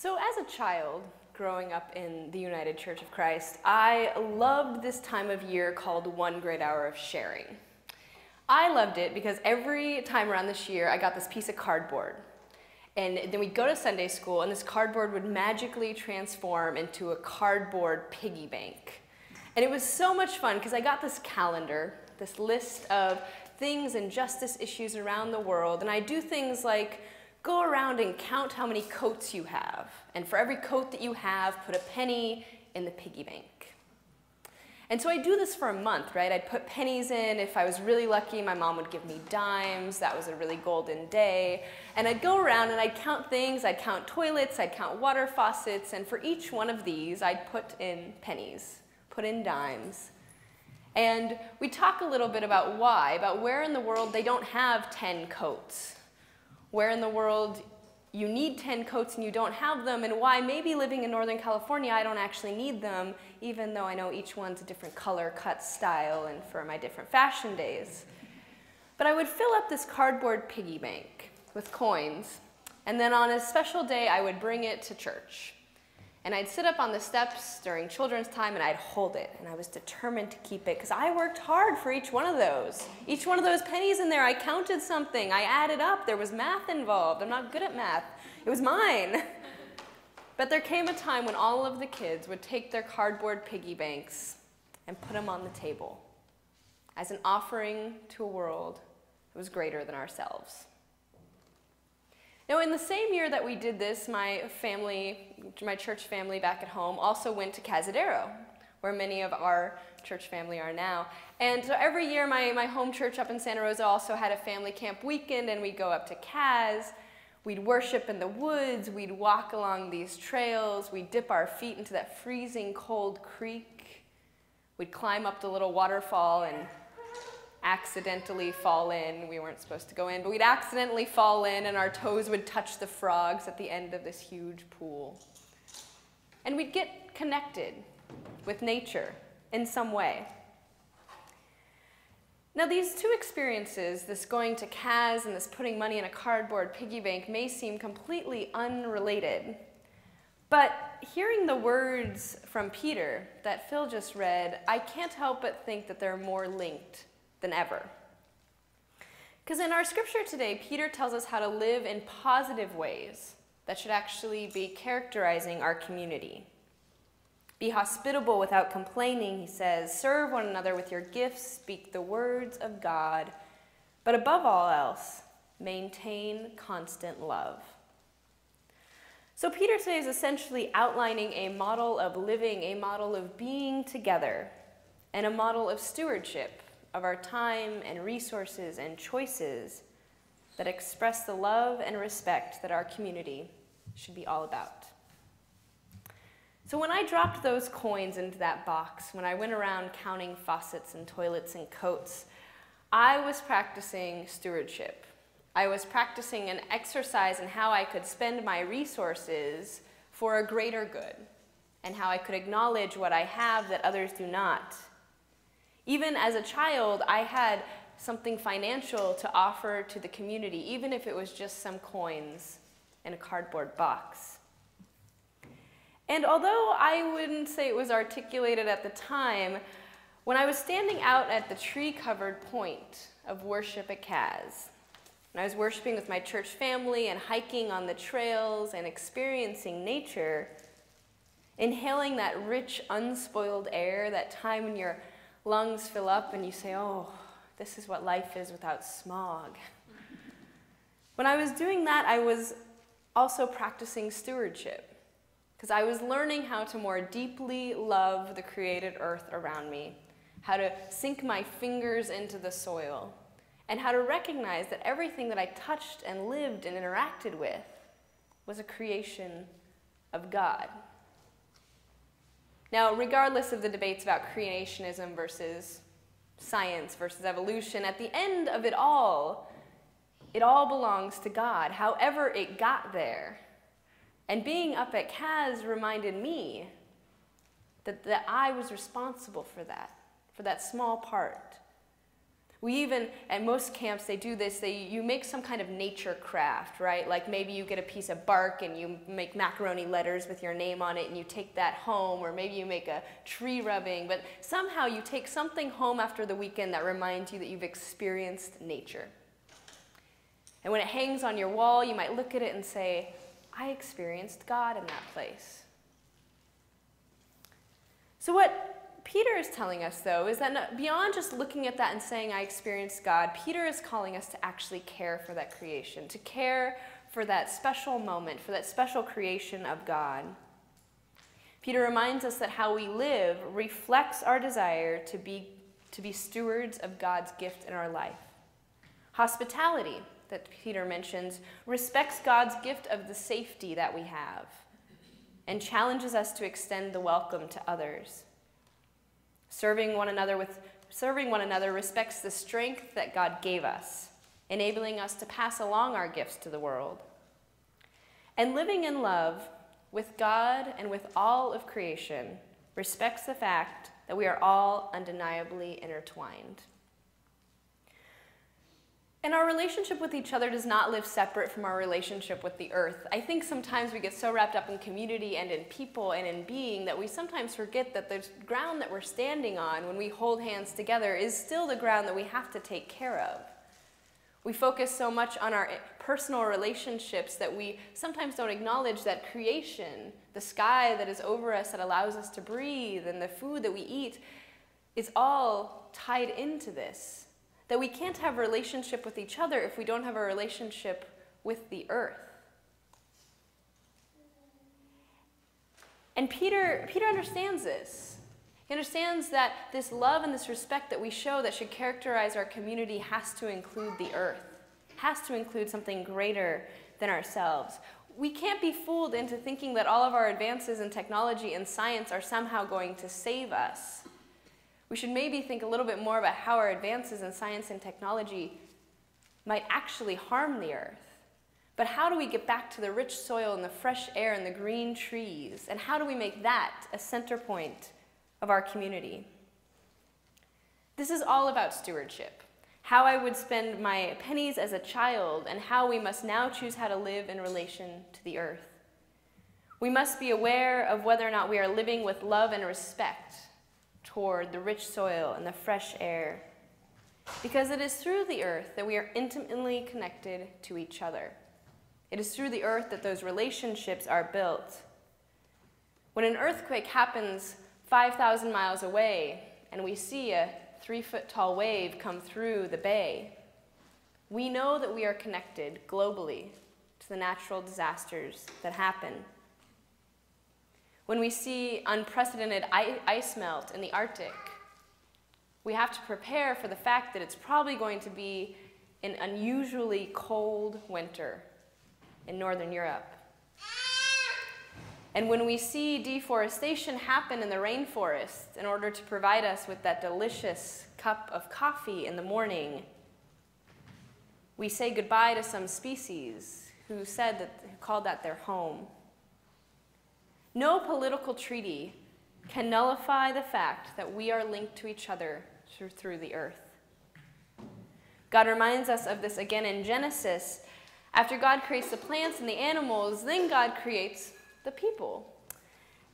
So as a child, growing up in the United Church of Christ, I loved this time of year called One Great Hour of Sharing. I loved it because every time around this year, I got this piece of cardboard. And then we'd go to Sunday school, and this cardboard would magically transform into a cardboard piggy bank. And it was so much fun because I got this calendar, this list of things and justice issues around the world, and I do things like go around and count how many coats you have, and for every coat that you have, put a penny in the piggy bank. And so I'd do this for a month, right? I'd put pennies in. If I was really lucky, my mom would give me dimes. That was a really golden day. And I'd go around and I'd count things. I'd count toilets, I'd count water faucets, and for each one of these, I'd put in pennies, put in dimes. And we talk a little bit about why, about where in the world they don't have 10 coats, where in the world you need 10 coats and you don't have them, and why maybe living in Northern California I don't actually need them, even though I know each one's a different color, cut, style, and for my different fashion days. But I would fill up this cardboard piggy bank with coins, and then on a special day I would bring it to church. And I'd sit up on the steps during children's time and I'd hold it, and I was determined to keep it because I worked hard for each one of those. Each one of those pennies in there, I counted something, I added up, there was math involved. I'm not good at math. It was mine. But there came a time when all of the kids would take their cardboard piggy banks and put them on the table as an offering to a world that was greater than ourselves. Now, in the same year that we did this, my church family back at home also went to Cazadero, where many of our church family are now. And so every year, my home church up in Santa Rosa also had a family camp weekend, and we'd go up to Caz. We'd worship in the woods. We'd walk along these trails. We'd dip our feet into that freezing cold creek. We'd climb up the little waterfall and accidentally fall in. We weren't supposed to go in, but we'd accidentally fall in, and our toes would touch the frogs at the end of this huge pool. And we'd get connected with nature in some way. Now, these two experiences, this going to Caz and this putting money in a cardboard piggy bank, may seem completely unrelated. But hearing the words from Peter that Phil just read, I can't help but think that they're more linked than ever. Because in our scripture today, Peter tells us how to live in positive ways that should actually be characterizing our community. Be hospitable without complaining, he says. Serve one another with your gifts. Speak the words of God. But above all else, maintain constant love. So Peter today is essentially outlining a model of living, a model of being together, and a model of stewardship of our time and resources and choices that express the love and respect that our community should be all about. So when I dropped those coins into that box, when I went around counting faucets and toilets and coats, I was practicing stewardship. I was practicing an exercise in how I could spend my resources for a greater good, and how I could acknowledge what I have that others do not. Even as a child, I had something financial to offer to the community, even if it was just some coins in a cardboard box. And although I wouldn't say it was articulated at the time, when I was standing out at the tree-covered point of worship at Caz, when I was worshiping with my church family and hiking on the trails and experiencing nature, inhaling that rich, unspoiled air, that time when your lungs fill up and you say, oh, this is what life is without smog. When I was doing that, I was also practicing stewardship, because I was learning how to more deeply love the created earth around me, how to sink my fingers into the soil, and how to recognize that everything that I touched and lived and interacted with was a creation of God. Now, regardless of the debates about creationism versus science versus evolution, at the end of it all belongs to God, however it got there. And being up at Caz reminded me that I was responsible for that small part. We even, at most camps, they do this, you make some kind of nature craft, right? Like maybe you get a piece of bark and you make macaroni letters with your name on it and you take that home, or maybe you make a tree rubbing, but somehow you take something home after the weekend that reminds you that you've experienced nature. And when it hangs on your wall, you might look at it and say, I experienced God in that place. So what Peter is telling us, though, is that beyond just looking at that and saying, I experienced God, Peter is calling us to actually care for that creation, to care for that special moment, for that special creation of God. Peter reminds us that how we live reflects our desire to be stewards of God's gift in our life. Hospitality, that Peter mentions, respects God's gift of the safety that we have and challenges us to extend the welcome to others. Serving one another respects the strength that God gave us, enabling us to pass along our gifts to the world. And living in love with God and with all of creation respects the fact that we are all undeniably intertwined. And our relationship with each other does not live separate from our relationship with the earth. I think sometimes we get so wrapped up in community and in people and in being that we sometimes forget that the ground that we're standing on when we hold hands together is still the ground that we have to take care of. We focus so much on our personal relationships that we sometimes don't acknowledge that creation, the sky that is over us that allows us to breathe, and the food that we eat is all tied into this. That we can't have a relationship with each other if we don't have a relationship with the earth. And Peter understands this. He understands that this love and this respect that we show that should characterize our community has to include the earth, has to include something greater than ourselves. We can't be fooled into thinking that all of our advances in technology and science are somehow going to save us. We should maybe think a little bit more about how our advances in science and technology might actually harm the earth. But how do we get back to the rich soil and the fresh air and the green trees? And how do we make that a center point of our community? This is all about stewardship. How I would spend my pennies as a child and how we must now choose how to live in relation to the earth. We must be aware of whether or not we are living with love and respect toward the rich soil and the fresh air, because it is through the earth that we are intimately connected to each other. It is through the earth that those relationships are built. When an earthquake happens 5,000 miles away and we see a 3-foot-tall wave come through the bay, we know that we are connected globally to the natural disasters that happen. When we see unprecedented ice melt in the Arctic, we have to prepare for the fact that it's probably going to be an unusually cold winter in Northern Europe. And when we see deforestation happen in the rainforest in order to provide us with that delicious cup of coffee in the morning, we say goodbye to some species who called that their home. No political treaty can nullify the fact that we are linked to each other through the earth. God reminds us of this again in Genesis. After God creates the plants and the animals, then God creates the people.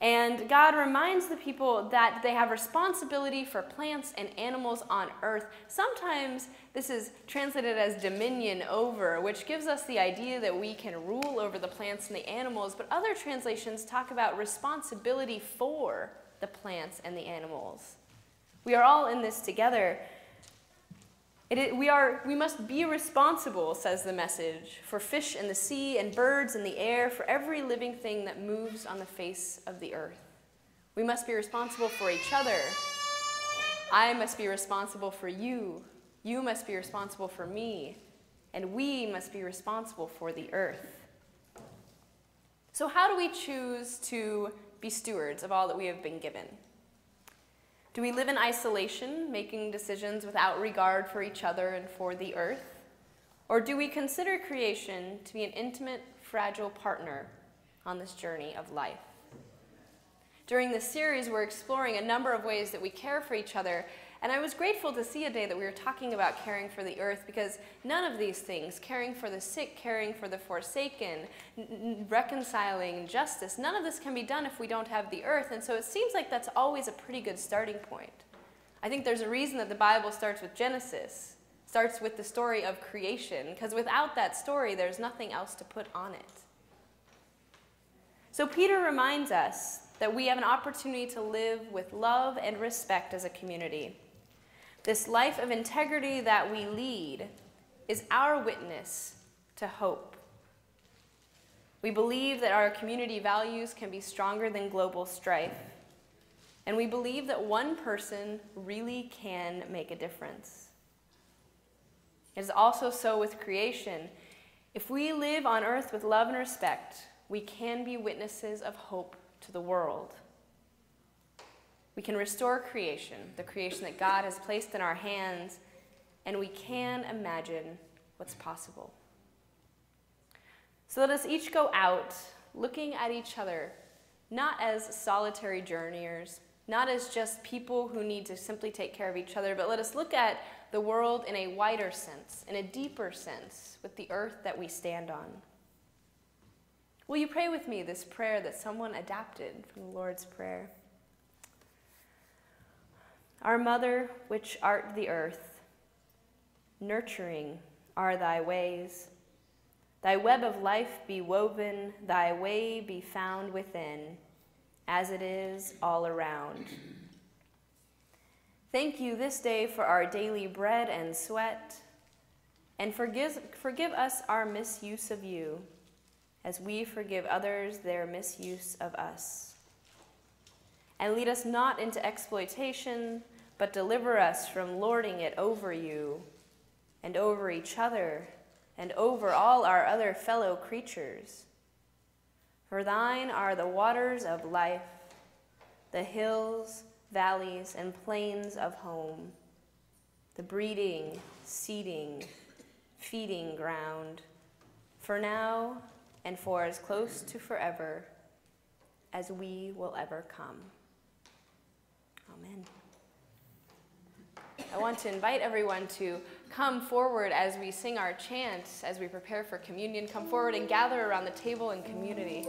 And God reminds the people that they have responsibility for plants and animals on earth. Sometimes this is translated as dominion over, which gives us the idea that we can rule over the plants and the animals, but other translations talk about responsibility for the plants and the animals. We are all in this together. We must be responsible, says the Message, for fish in the sea and birds in the air, for every living thing that moves on the face of the earth. We must be responsible for each other. I must be responsible for you. You must be responsible for me. And we must be responsible for the earth. So how do we choose to be stewards of all that we have been given? Do we live in isolation, making decisions without regard for each other and for the earth? Or do we consider creation to be an intimate, fragile partner on this journey of life? During this series, we're exploring a number of ways that we care for each other, and I was grateful to see a day that we were talking about caring for the earth, because none of these things, caring for the sick, caring for the forsaken, reconciling justice, none of this can be done if we don't have the earth, and so it seems like that's always a pretty good starting point. I think there's a reason that the Bible starts with Genesis, starts with the story of creation, because without that story, there's nothing else to put on it. So Peter reminds us that we have an opportunity to live with love and respect as a community. This life of integrity that we lead is our witness to hope. We believe that our community values can be stronger than global strife, and we believe that one person really can make a difference. It is also so with creation. If we live on earth with love and respect, we can be witnesses of hope to the world. We can restore creation, the creation that God has placed in our hands, and we can imagine what's possible. So let us each go out looking at each other, not as solitary journeyers, not as just people who need to simply take care of each other, but let us look at the world in a wider sense, in a deeper sense, with the earth that we stand on. Will you pray with me this prayer that someone adapted from the Lord's Prayer? Our Mother, which art the earth, nurturing are thy ways. Thy web of life be woven, thy way be found within, as it is all around. Thank you this day for our daily bread and sweat, and forgive us our misuse of you, as we forgive others their misuse of us. And lead us not into exploitation, but deliver us from lording it over you, and over each other, and over all our other fellow creatures. For thine are the waters of life, the hills, valleys, and plains of home, the breeding, seeding, feeding ground, for now and for as close to forever as we will ever come. Amen. I want to invite everyone to come forward as we sing our chant, as we prepare for communion. Come forward and gather around the table in community.